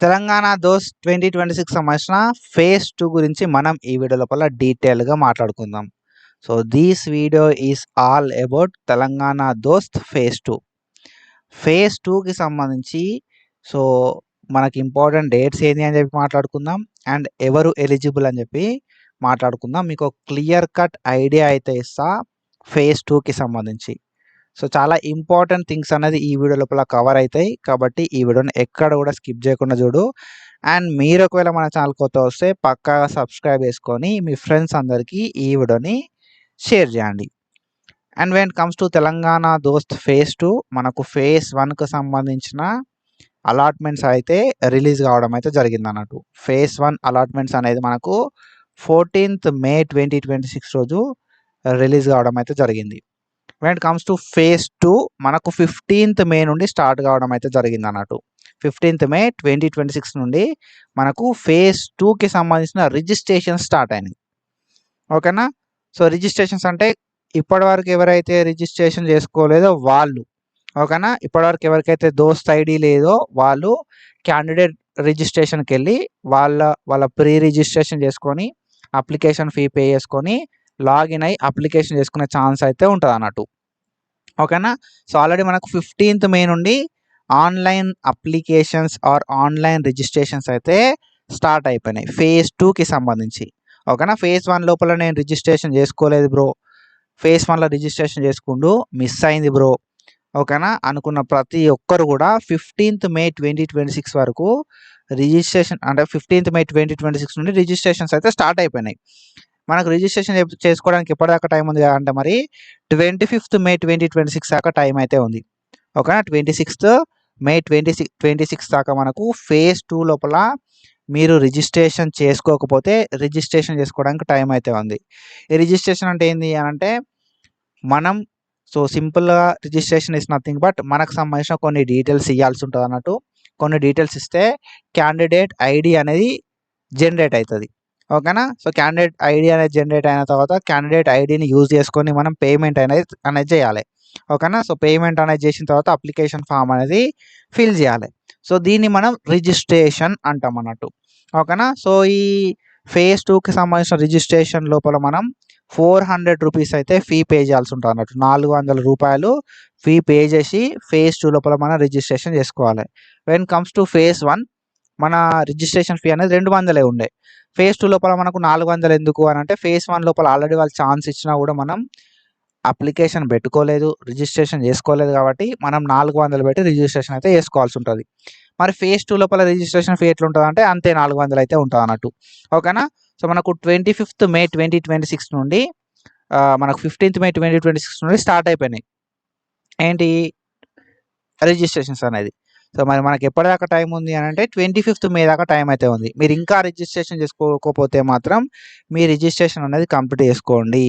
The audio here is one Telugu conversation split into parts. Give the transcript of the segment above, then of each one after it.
తెలంగాణ దోస్త్ 2026 సంబంధించిన ఫేజ్ 2 గురించి మనం ఈ వీడియో లోపల డీటెయిల్‌గా మాట్లాడుకుందాం. So, this video is all about Telangana దోస్త్ ఫేజ్ 2. ఫేజ్ 2కి సంబంధించి సో, మనకి ఇంపార్టెంట్ డేట్స్ ఏంది అని చెప్పి మాట్లాడుకుందాం. అండ్ ఎవరు ఎలిజిబుల్ అని చెప్పి మాట్లాడుకుందాం. మీకు ఒక క్లియర్ కట్ ఐడియా అయితే ఇస్తా ఫేజ్ 2కి సంబంధించి. సో, చాలా ఇంపార్టెంట్ థింగ్స్ అనేది ఈ వీడియో లోపల కవర్ అవుతాయి. కాబట్టి ఈ వీడియోని ఎక్కడ కూడా స్కిప్ చేయకుండా చూడు. అండ్ మీరు ఒకవేళ మన ఛానల్ కొత్త వస్తే పక్కాగా సబ్స్క్రైబ్ చేసుకొని మీ ఫ్రెండ్స్ అందరికీ ఈ వీడియోని షేర్ చేయండి. And when comes to Telangana దోస్త్ ఫేజ్ 2 మనకు ఫేజ్ 1కి సంబంధించిన అలాట్మెంట్స్ అయితే రిలీజ్ కావడం అయితే జరిగింది అన్నట్టు. ఫేజ్ 1 అలాట్మెంట్స్ అనేది మనకు 14th May 2026 రోజు రిలీజ్ కావడం అయితే జరిగింది. When it comes to phase 2 మనకు 15th May నుండి స్టార్ట్ కావడం అయితే జరిగింది అన్నట్టు. 15th May 2026 నుండి మనకు ఫేజ్ 2కి సంబంధించిన రిజిస్ట్రేషన్ స్టార్ట్ అయినాయి. ఓకేనా. సో రిజిస్ట్రేషన్స్ అంటే ఇప్పటివరకు ఎవరైతే రిజిస్ట్రేషన్ చేసుకోలేదో వాళ్ళు, ఓకేనా, ఇప్పటివరకు ఎవరికైతే దోస్త్ ఐడి లేదో వాళ్ళు క్యాండిడేట్ రిజిస్ట్రేషన్కి వెళ్ళి వాళ్ళ ప్రీ రిజిస్ట్రేషన్ చేసుకొని అప్లికేషన్ ఫీ పే చేసుకొని లాగిన్ అయ్యి అప్లికేషన్ చేసుకునే ఛాన్స్ అయితే ఉంటుంది అన్నట్టు. ఓకేనా. సో ఆల్రెడీ మనకు 15th May నుండి online applications or online registrations అయితే స్టార్ట్ అయిపోయినాయి ఫేజ్ 2కి సంబంధించి. ఓకేనా. ఫేజ్ 1 లోపల నేను రిజిస్ట్రేషన్ చేసుకోలేదు బ్రో, ఫేజ్ 1లో రిజిస్ట్రేషన్ చేసుకుంటూ మిస్ అయింది బ్రో, ఓకేనా అనుకున్న ప్రతి ఒక్కరు కూడా 15th May 2026 వరకు రిజిస్ట్రేషన్ అంటే 15th May 2026 నుండి రిజిస్ట్రేషన్స్ అయితే స్టార్ట్ అయిపోయినాయి. మనకు రిజిస్ట్రేషన్ చేసుకోవడానికి ఎప్పటిదాకా టైం ఉంది అంటే మరి 25th May 2026 దాకా టైం అయితే ఉంది. ఓకేనా. 26th May 2026 దాకా మనకు ఫేజ్ 2 లోపల మీరు రిజిస్ట్రేషన్ చేసుకోకపోతే రిజిస్ట్రేషన్ చేసుకోవడానికి టైం అయితే ఉంది. ఈ రిజిస్ట్రేషన్ అంటే ఏంది అని అంటే మనం సో సింపుల్గా రిజిస్ట్రేషన్ ఇస్ నథింగ్ బట్ మనకు సంబంధించిన కొన్ని డీటెయిల్స్ ఇవ్వాల్సి ఉంటుంది అన్నట్టు. కొన్ని డీటెయిల్స్ ఇస్తే క్యాండిడేట్ ఐడి అనేది జనరేట్ అవుతుంది. ఓకేనా. సో క్యాండిడేట్ ఐడి అనేది జనరేట్ అయిన తర్వాత క్యాండిడేట్ ఐడిని యూజ్ చేసుకొని మనం పేమెంట్ అనేది చేయాలి. ఓకేనా. సో పేమెంట్ అనేది చేసిన తర్వాత అప్లికేషన్ ఫామ్ అనేది ఫిల్ చేయాలి. సో దీన్ని మనం రిజిస్ట్రేషన్ అంటాం అన్నట్టు. ఓకేనా. సో ఈ ఫేజ్ 2కి సంబంధించిన రిజిస్ట్రేషన్ లోపల మనం 400 రూపీస్ అయితే ఫీ పే చేయాల్సి ఉంటుంది అన్నట్టు. 400 రూపాయలు ఫీ పే చేసి ఫేజ్ 2 లోపల మనం రిజిస్ట్రేషన్ చేసుకోవాలి. వెన్ కమ్స్ టు ఫేజ్ 1 మన రిజిస్ట్రేషన్ ఫీ అనేది 200 ఉండే. ఫేజ్ 2 లోపల మనకు 400 ఎందుకు అని అంటే ఫేజ్ 1 లోపల ఆల్రెడీ వాళ్ళు ఛాన్స్ ఇచ్చినా కూడా మనం అప్లికేషన్ పెట్టుకోలేదు, రిజిస్ట్రేషన్ చేసుకోలేదు కాబట్టి మనం 400 పెట్టి రిజిస్ట్రేషన్ అయితే చేసుకోవాల్సి ఉంటుంది. మరి ఫేజ్ 2 లోపల రిజిస్ట్రేషన్ ఫీ ఎట్లా ఉంటుంది అంటే అంతే 400 అయితే ఉంటుంది అన్నట్టు. ఓకేనా. సో మనకు 25th May 2026 నుండి మనకు 15th May 2026 నుండి స్టార్ట్ అయిపోయినాయి ఏంటి రిజిస్ట్రేషన్స్ అనేది. సో మరి మనకి ఎప్పటిదాకా టైం ఉంది అని అంటే 25th May దాకా టైం అయితే ఉంది. మీరు ఇంకా రిజిస్ట్రేషన్ చేసుకోకపోతే మాత్రం మీ రిజిస్ట్రేషన్ అనేది కంప్లీట్ చేసుకోండి.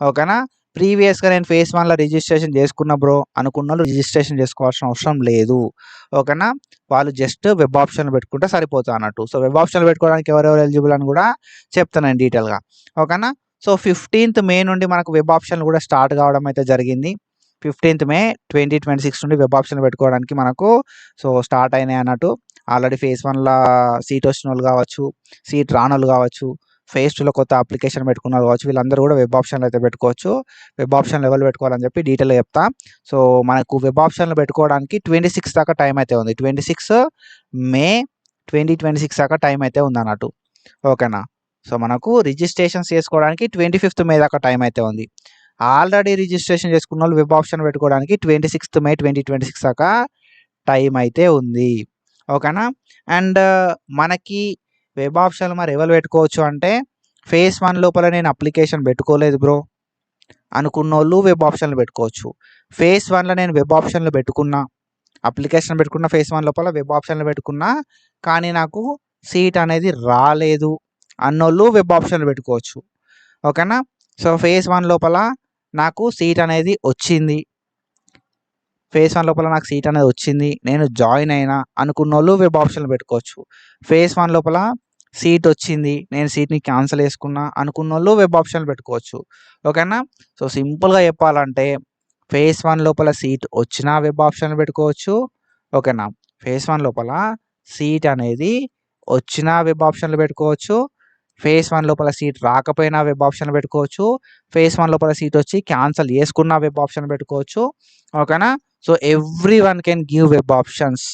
ఓకేనా. ప్రీవియస్గా నేను ఫేజ్ 1లో రిజిస్ట్రేషన్ చేసుకున్న బ్రో అనుకున్న వాళ్ళు రిజిస్ట్రేషన్ చేసుకోవాల్సిన అవసరం లేదు. ఓకేనా. వాళ్ళు జస్ట్ వెబ్ ఆప్షన్లు పెట్టుకుంటే సరిపోతుంది అన్నట్టు. సో వెబ్ ఆప్షన్లు పెట్టుకోవడానికి ఎవరెవరు ఎలిజిబుల్ అని కూడా చెప్తాను నేను డీటెయిల్గా. ఓకేనా. సో 15th May నుండి మనకు వెబ్ ఆప్షన్లు కూడా స్టార్ట్ కావడం అయితే జరిగింది. 15th May 2026 నుండి వెబ్ ఆప్షన్లు పెట్టుకోవడానికి మనకు సో స్టార్ట్ అయినాయి అన్నట్టు. ఆల్రెడీ ఫేజ్ 1లో సీట్ వచ్చిన వాళ్ళు కావచ్చు, సీట్ రాని వాళ్ళు కావచ్చు, ఫేజ్ 2లో కొత్త అప్లికేషన్ పెట్టుకున్నారు కావచ్చు, వీళ్ళందరూ కూడా వెబ్ ఆప్షన్లు అయితే పెట్టుకోవచ్చు. వెబ్ ఆప్షన్ లెవెల్ పెట్టుకోవాలని చెప్పి డీటెయిల్గా చెప్తా. సో మనకు వెబ్ ఆప్షన్లు పెట్టుకోవడానికి 26 దాకా టైం అయితే ఉంది. 26 May 2026 దాకా టైం అయితే ఉంది అన్నట్టు. ఓకేనా. సో మనకు రిజిస్ట్రేషన్స్ చేసుకోవడానికి 25th May దాకా టైం అయితే ఉంది. ఆల్రెడీ రిజిస్ట్రేషన్ చేసుకున్న వాళ్ళు వెబ్ ఆప్షన్ పెట్టుకోవడానికి 26th May 2026 దాకా టైం అయితే ఉంది. ఓకేనా. అండ్ మనకి వెబ్ ఆప్షన్లు మరి ఎవరు పెట్టుకోవచ్చు అంటే ఫేజ్ 1 లోపల నేను అప్లికేషన్ పెట్టుకోలేదు బ్రో అనుకున్న వాళ్ళు వెబ్ ఆప్షన్లు పెట్టుకోవచ్చు. ఫేజ్ 1లో నేను వెబ్ ఆప్షన్లు పెట్టుకున్నా, అప్లికేషన్ పెట్టుకున్న ఫేజ్ 1 లోపల వెబ్ ఆప్షన్లు పెట్టుకున్నా కానీ నాకు సీట్ అనేది రాలేదు అన్నోళ్ళు వెబ్ ఆప్షన్లు పెట్టుకోవచ్చు. ఓకేనా. సో ఫేజ్ 1 లోపల నాకు సీట్ అనేది వచ్చింది, ఫేజ్ 1 లోపల నాకు సీట్ అనేది వచ్చింది, నేను జాయిన్ అయినా అనుకున్న వాళ్ళు వెబ్ ఆప్షన్లు పెట్టుకోవచ్చు. ఫేజ్ 1 లోపల సీట్ వచ్చింది, నేను సీట్ని క్యాన్సిల్ చేసుకున్నా అనుకున్న వాళ్ళు వెబ్ ఆప్షన్లు పెట్టుకోవచ్చు. ఓకేనా. సో సింపుల్గా చెప్పాలంటే ఫేజ్ 1 లోపల సీట్ వచ్చినా వెబ్ ఆప్షన్లు పెట్టుకోవచ్చు. ఓకేనా. ఫేజ్ 1 లోపల సీట్ అనేది వచ్చినా వెబ్ ఆప్షన్లో పెట్టుకోవచ్చు, ఫేజ్ 1 లోపల సీట్ రాకపోయినా వెబ్ ఆప్షన్లో పెట్టుకోవచ్చు, ఫేజ్ 1 లోపల సీట్ వచ్చి క్యాన్సల్ చేసుకున్న వెబ్ ఆప్షన్ పెట్టుకోవచ్చు. ఓకేనా. So every one can give web options.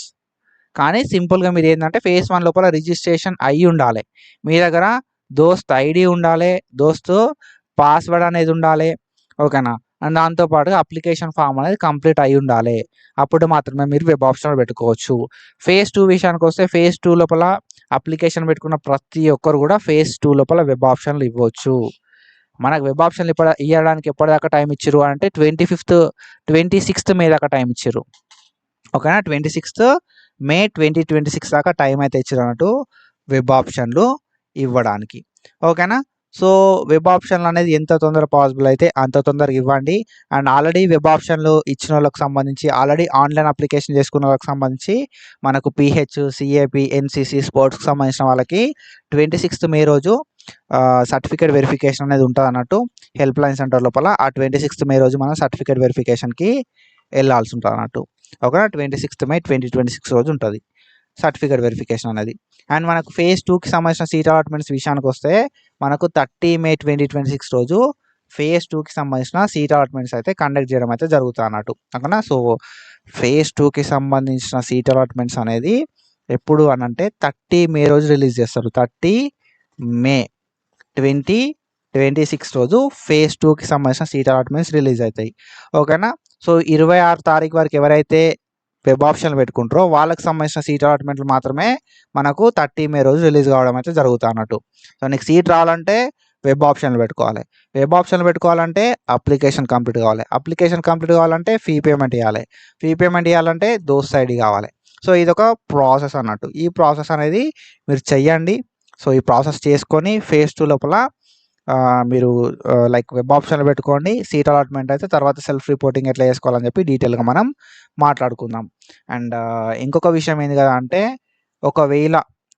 కానీ సింపుల్గా మీరు ఏంటంటే ఫేజ్ 1 లోపల రిజిస్ట్రేషన్ అయ్యి ఉండాలి, మీ దగ్గర దోస్త్ ఐడి ఉండాలి, దోస్తు పాస్వర్డ్ అనేది ఉండాలి. ఓకేనా. అండ్ దాంతోపాటుగా అప్లికేషన్ ఫామ్ అనేది కంప్లీట్ అయి ఉండాలి. అప్పుడు మాత్రమే మీరు వెబ్ ఆప్షన్ పెట్టుకోవచ్చు. ఫేజ్ 2 విషయానికి వస్తే ఫేజ్ 2 లోపల అప్లికేషన్ పెట్టుకున్న ప్రతి ఒక్కరు కూడా ఫేజ్ 2 లోపల వెబ్ ఆప్షన్లు ఇవ్వచ్చు. మనకు వెబ్ ఆప్షన్లు ఇవ్వడానికి ఎప్పటిదాకా టైం ఇచ్చారు అంటే 26th మే దాకా టైం ఇచ్చారు. ఓకేనా. 26th మే 2026 దాకా టైం అయితే ఇచ్చారు అన్నట్టు వెబ్ ఆప్షన్లు ఇవ్వడానికి. ఓకేనా. సో వెబ్ ఆప్షన్లు అనేది ఎంత తొందర పాసిబుల్ అయితే అంత తొందరగా ఇవ్వండి. అండ్ ఆల్రెడీ వెబ్ ఆప్షన్లు ఇచ్చిన వాళ్ళకి సంబంధించి, ఆల్రెడీ ఆన్లైన్ అప్లికేషన్ చేసుకున్న వాళ్ళకి సంబంధించి మనకు పిహెచ్, సిఏపి, ఎన్సిసి, స్పోర్ట్స్కి సంబంధించిన వాళ్ళకి 26th మే రోజు సర్టిఫికేట్ వెరిఫికేషన్ అనేది ఉంటుంది అన్నట్టు హెల్ప్ లైన్ సెంటర్ లోపల. ఆ 26th మే రోజు మనం సర్టిఫికేట్ వెరిఫికేషన్కి వెళ్ళాల్సి ఉంటుంది అన్నట్టు. ఓకేనా. 26th మే 2026 రోజు ఉంటుంది సర్టిఫికేట్ వెరిఫికేషన్ అనేది. అండ్ మనకు ఫేజ్ 2కి సంబంధించిన సీట్ అలాట్మెంట్స్ విషయానికి వస్తే మనకు 30 మే 2026 రోజు ఫేజ్ 2కి సంబంధించిన సీట్ అలాట్మెంట్స్ అయితే కండక్ట్ చేయడం అయితే జరుగుతుంది అన్నట్టు. ఓకేనా. సో ఫేజ్ 2కి సంబంధించిన సీట్ అలాట్మెంట్స్ అనేది ఎప్పుడు అని అంటే 30 మే రోజు రిలీజ్ చేస్తారు. 30 మే 2026 రోజు ఫేజ్ 2కి సంబంధించిన సీట్ అలాట్మెంట్స్ రిలీజ్ అవుతాయి. ఓకేనా. సో 26 తారీఖు వరకు ఎవరైతే వెబ్ ఆప్షన్లు పెట్టుకుంటారో వాళ్ళకి సంబంధించిన సీట్ అలాట్మెంట్లు మాత్రమే మనకు 30 మే రోజు రిలీజ్ కావడం అయితే జరుగుతుంది అన్నట్టు. సో నీకు సీట్ రావాలంటే వెబ్ ఆప్షన్లు పెట్టుకోవాలి, వెబ్ ఆప్షన్లు పెట్టుకోవాలంటే అప్లికేషన్ కంప్లీట్ కావాలి, అప్లికేషన్ కంప్లీట్ కావాలంటే ఫీ పేమెంట్ ఇవ్వాలి, ఫీ పేమెంట్ ఇవ్వాలంటే దోస్త్ ఐడి కావాలి. సో ఇదొక ప్రాసెస్ అన్నట్టు. ఈ ప్రాసెస్ అనేది మీరు చెయ్యండి. సో ఈ ప్రాసెస్ చేసుకొని ఫేజ్ 2 లోపల మీరు లైక్ వెబ్ ఆప్షన్లు పెట్టుకోండి. సీట్ అలాట్మెంట్ అయితే తర్వాత సెల్ఫ్ రిపోర్టింగ్ ఎట్లా చేసుకోవాలని చెప్పి డీటెయిల్గా మనం మాట్లాడుకుందాం. అండ్ ఇంకొక విషయం ఏంది కదా అంటే, ఒకవేళ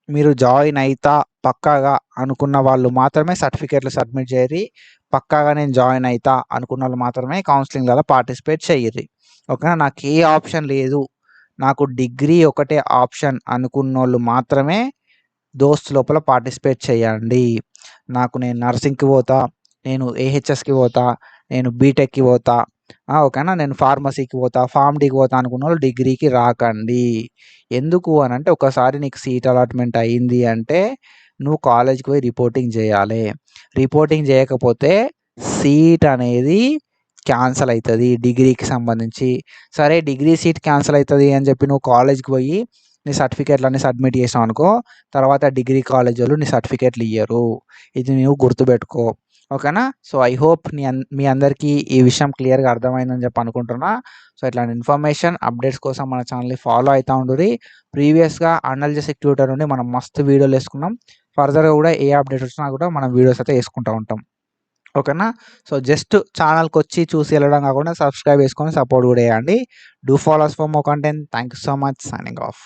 మీరు జాయిన్ అవుతా పక్కాగా అనుకున్న వాళ్ళు మాత్రమే సర్టిఫికేట్లు సబ్మిట్ చేయరి. పక్కాగా నేను జాయిన్ అవుతా అనుకున్న వాళ్ళు మాత్రమే కౌన్సిలింగ్లలో పార్టిసిపేట్ చేయర్రి. ఓకేనా. నాకు ఏ ఆప్షన్ లేదు, నాకు డిగ్రీ ఒకటే ఆప్షన్ అనుకున్న వాళ్ళు మాత్రమే దోస్త్ లోపల పార్టిసిపేట్ చేయండి. నేను నర్సింగ్కి పోతా, నేను ఏహెచ్ఎస్కి పోతా, నేను బీటెక్కి పోతా, ఓకేనా, నేను ఫార్మసీకి పోతా, ఫార్మ్ డీకి పోతా అనుకున్న వాళ్ళు డిగ్రీకి రాకండి. ఎందుకు అని అంటే ఒకసారి నీకు సీట్ అలాట్మెంట్ అయ్యింది అంటే నువ్వు కాలేజ్కి పోయి రిపోర్టింగ్ చేయాలి. రిపోర్టింగ్ చేయకపోతే సీట్ అనేది క్యాన్సల్ అవుతుంది డిగ్రీకి సంబంధించి. సరే డిగ్రీ సీట్ క్యాన్సల్ అవుతుంది అని చెప్పి నువ్వు కాలేజ్కి పోయి నీ సర్టిఫికేట్లన్నీ సబ్మిట్ చేసావు అనుకో, తర్వాత డిగ్రీ కాలేజ్ వాళ్ళు నీ సర్టిఫికేట్లు ఇయ్యరు. ఇది నువ్వు గుర్తుపెట్టుకో. ఓకేనా. సో ఐ హోప్ మీ అందరికీ ఈ విషయం క్లియర్గా అర్థమైందని చెప్పి అనుకుంటున్నా. సో ఇట్లాంటి ఇన్ఫర్మేషన్ అప్డేట్స్ కోసం మన ఛానల్ని ఫాలో అవుతూ ఉండుర్రి. ప్రీవియస్గా అనాలిసిస్ ట్యూటర్ నుండి మనం మస్తు వీడియోలు వేసుకున్నాం. ఫర్దర్గా కూడా ఏ అప్డేట్ వచ్చినా కూడా మనం వీడియోస్ అయితే వేసుకుంటూ ఉంటాం. ఓకేనా. సో జస్ట్ ఛానల్కి వచ్చి చూసి వెళ్ళడం కాకుండా సబ్స్క్రైబ్ చేసుకొని సపోర్ట్ కూడా చేయండి. Do follow us for more content. Thank you so much. Signing off.